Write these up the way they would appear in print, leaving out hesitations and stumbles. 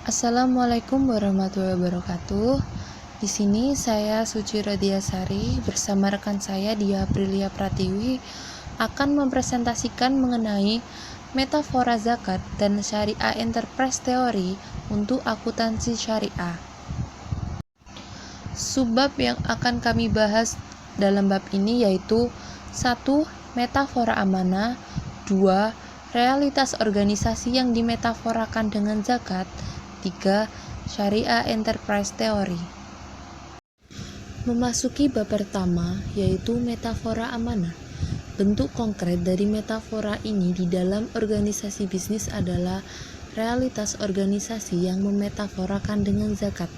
Assalamualaikum warahmatullahi wabarakatuh. Di sini saya Suci Rodiasari bersama rekan saya Dia Aprilia Pratiwi akan mempresentasikan mengenai metafora zakat dan syariah enterprise teori untuk akuntansi syariah. Subbab yang akan kami bahas dalam bab ini yaitu 1. Metafora amanah, 2. Realitas organisasi yang dimetaforakan dengan zakat, 3. Syariah Enterprise Theory. Memasuki bab pertama, yaitu metafora amanah. Bentuk konkret dari metafora ini di dalam organisasi bisnis adalah realitas organisasi yang memetaforakan dengan zakat.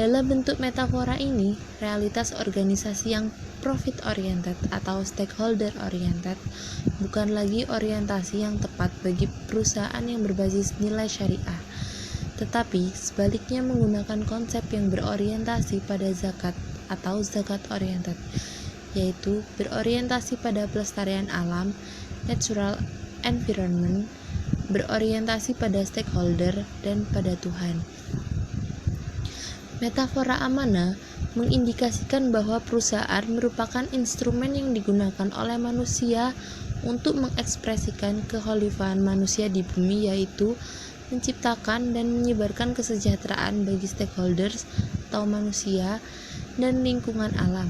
Dalam bentuk metafora ini, realitas organisasi yang profit oriented atau stakeholder oriented bukan lagi orientasi yang tepat bagi perusahaan yang berbasis nilai syariah, tetapi sebaliknya menggunakan konsep yang berorientasi pada zakat atau zakat oriented, yaitu berorientasi pada pelestarian alam, natural environment, berorientasi pada stakeholder, dan pada Tuhan. Metafora amanah mengindikasikan bahwa perusahaan merupakan instrumen yang digunakan oleh manusia untuk mengekspresikan kekhalifahan manusia di bumi, yaitu menciptakan dan menyebarkan kesejahteraan bagi stakeholders atau manusia dan lingkungan alam.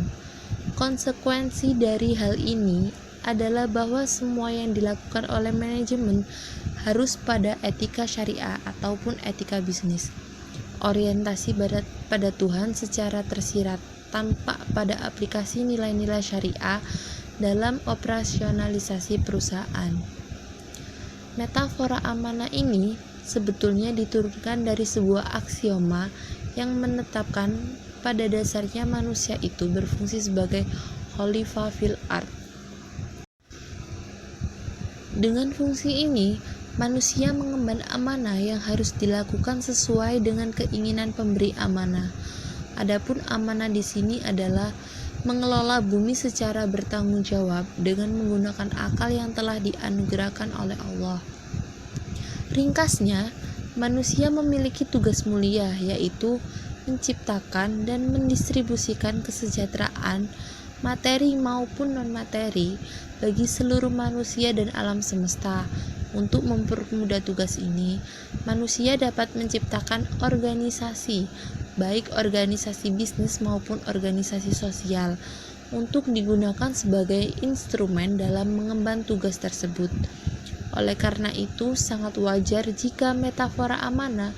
Konsekuensi dari hal ini adalah bahwa semua yang dilakukan oleh manajemen harus pada etika syariah ataupun etika bisnis. Orientasi pada Tuhan secara tersirat tanpa pada aplikasi nilai-nilai syariah dalam operasionalisasi perusahaan. Metafora amanah ini sebetulnya diturunkan dari sebuah aksioma yang menetapkan pada dasarnya manusia itu berfungsi sebagai khalifah fil ard. Dengan fungsi ini, manusia mengemban amanah yang harus dilakukan sesuai dengan keinginan pemberi amanah. Adapun amanah di sini adalah mengelola bumi secara bertanggung jawab dengan menggunakan akal yang telah dianugerahkan oleh Allah. Ringkasnya, manusia memiliki tugas mulia, yaitu menciptakan dan mendistribusikan kesejahteraan materi maupun non-materi bagi seluruh manusia dan alam semesta. Untuk mempermudah tugas ini, manusia dapat menciptakan organisasi, baik organisasi bisnis maupun organisasi sosial, untuk digunakan sebagai instrumen dalam mengemban tugas tersebut. Oleh karena itu, sangat wajar jika metafora amanah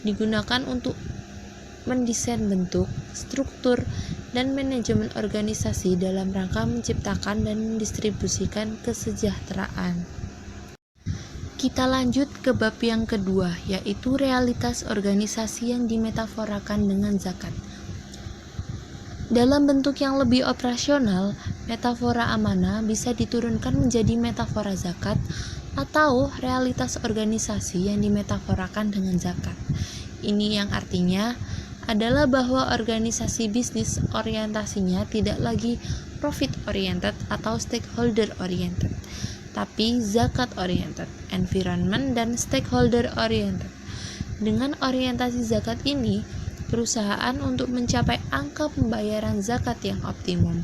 digunakan untuk mendesain bentuk, struktur, dan manajemen organisasi dalam rangka menciptakan dan mendistribusikan kesejahteraan. Kita lanjut ke bab yang kedua, yaitu realitas organisasi yang dimetaforakan dengan zakat. Dalam bentuk yang lebih operasional, metafora amanah bisa diturunkan menjadi metafora zakat atau realitas organisasi yang dimetaforakan dengan zakat. Ini yang artinya adalah bahwa organisasi bisnis orientasinya tidak lagi profit oriented atau stakeholder oriented, tapi zakat oriented, environment, dan stakeholder oriented. Dengan orientasi zakat ini, perusahaan untuk mencapai angka pembayaran zakat yang optimum.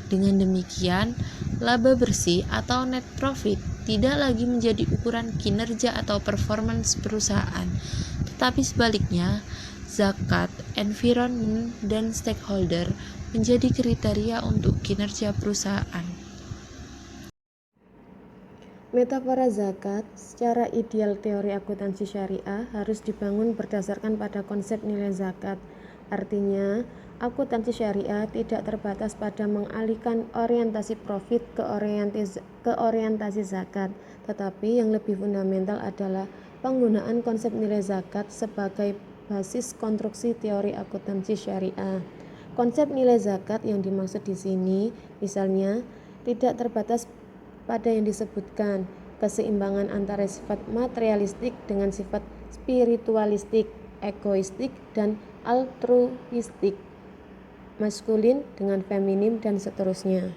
Dengan demikian, laba bersih atau net profit tidak lagi menjadi ukuran kinerja atau performance perusahaan, tetapi sebaliknya, zakat, environment, dan stakeholder menjadi kriteria untuk kinerja perusahaan. Metafora zakat secara ideal teori akuntansi syariah harus dibangun berdasarkan pada konsep nilai zakat. Artinya, akuntansi syariah tidak terbatas pada mengalihkan orientasi profit ke orientasi zakat, tetapi yang lebih fundamental adalah penggunaan konsep nilai zakat sebagai basis konstruksi teori akuntansi syariah. Konsep nilai zakat yang dimaksud di sini misalnya tidak terbatas pada yang disebutkan keseimbangan antara sifat materialistik dengan sifat spiritualistik, egoistik, dan altruistik, maskulin dengan feminim, dan seterusnya.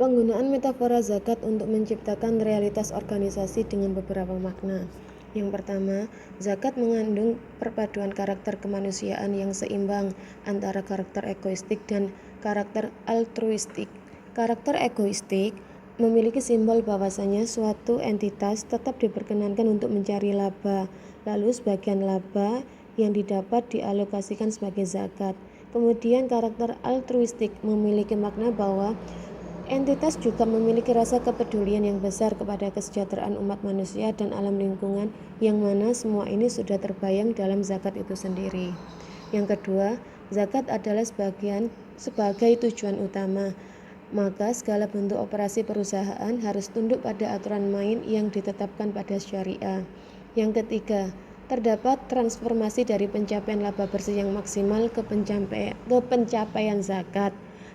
Penggunaan metafora zakat untuk menciptakan realitas organisasi dengan beberapa makna. Yang pertama, zakat mengandung perpaduan karakter kemanusiaan yang seimbang antara karakter egoistik dan karakter altruistik. Karakter egoistik memiliki simbol bahwasanya suatu entitas tetap diperkenankan untuk mencari laba, lalu sebagian laba yang didapat dialokasikan sebagai zakat. Kemudian karakter altruistik memiliki makna bahwa entitas juga memiliki rasa kepedulian yang besar kepada kesejahteraan umat manusia dan alam lingkungan, yang mana semua ini sudah terbayang dalam zakat itu sendiri. Yang kedua, zakat adalah sebagai tujuan utama, maka segala bentuk operasi perusahaan harus tunduk pada aturan main yang ditetapkan pada syariah. Yang ketiga, terdapat transformasi dari pencapaian laba bersih yang maksimal ke pencapaian zakat.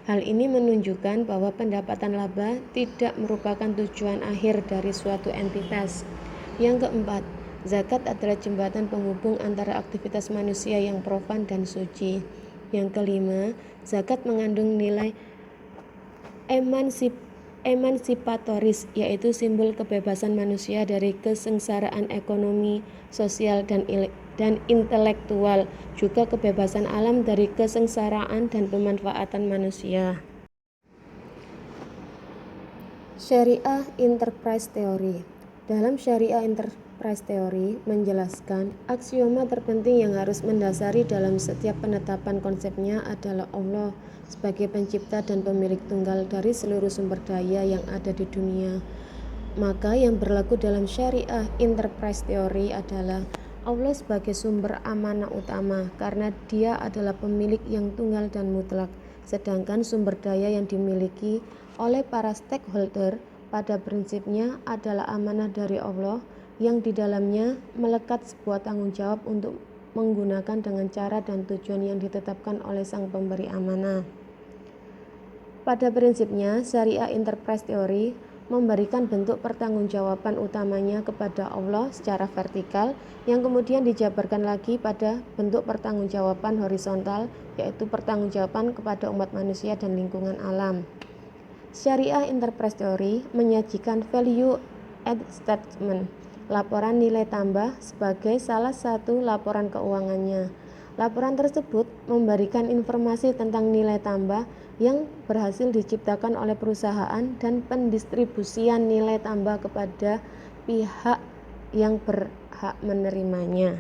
Hal ini menunjukkan bahwa pendapatan laba tidak merupakan tujuan akhir dari suatu entitas. Yang keempat, zakat adalah jembatan penghubung antara aktivitas manusia yang profan dan suci. Yang kelima, zakat mengandung nilai emansipatoris, yaitu simbol kebebasan manusia dari kesengsaraan ekonomi, sosial, dan intelektual, juga kebebasan alam dari kesengsaraan dan pemanfaatan manusia. Syariah Enterprise Theory. Dalam Syariah Enterprise Theory menjelaskan aksioma terpenting yang harus mendasari dalam setiap penetapan konsepnya adalah Allah sebagai pencipta dan pemilik tunggal dari seluruh sumber daya yang ada di dunia. Maka yang berlaku dalam Syariah Enterprise Theory adalah Allah sebagai sumber amanah utama karena Dia adalah pemilik yang tunggal dan mutlak, sedangkan sumber daya yang dimiliki oleh para stakeholder pada prinsipnya adalah amanah dari Allah yang di dalamnya melekat sebuah tanggung jawab untuk menggunakan dengan cara dan tujuan yang ditetapkan oleh sang pemberi amanah. Pada prinsipnya, Syariah Enterprise Theory memberikan bentuk pertanggungjawaban utamanya kepada Allah secara vertikal, yang kemudian dijabarkan lagi pada bentuk pertanggungjawaban horizontal, yaitu pertanggungjawaban kepada umat manusia dan lingkungan alam. Syariah Enterprise Theory menyajikan value add statement, laporan nilai tambah, sebagai salah satu laporan keuangannya. Laporan tersebut memberikan informasi tentang nilai tambah yang berhasil diciptakan oleh perusahaan dan pendistribusian nilai tambah kepada pihak yang berhak menerimanya.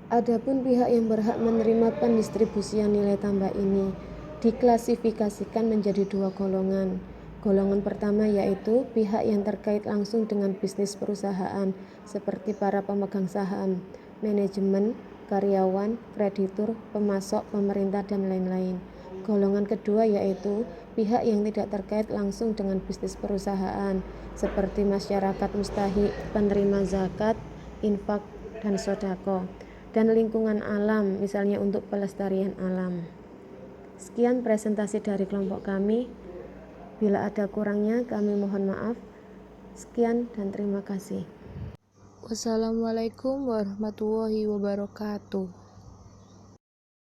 Adapun pihak yang berhak menerima pendistribusian nilai tambah ini diklasifikasikan menjadi dua golongan. Golongan pertama yaitu pihak yang terkait langsung dengan bisnis perusahaan, seperti para pemegang saham, manajemen, karyawan, kreditur, pemasok, pemerintah, dan lain-lain. Golongan kedua yaitu pihak yang tidak terkait langsung dengan bisnis perusahaan, seperti masyarakat mustahik, penerima zakat, infak, dan sodako, dan lingkungan alam, misalnya untuk pelestarian alam. Sekian presentasi dari kelompok kami. Bila ada kurangnya, kami mohon maaf. Sekian dan terima kasih. Wassalamualaikum warahmatullahi wabarakatuh.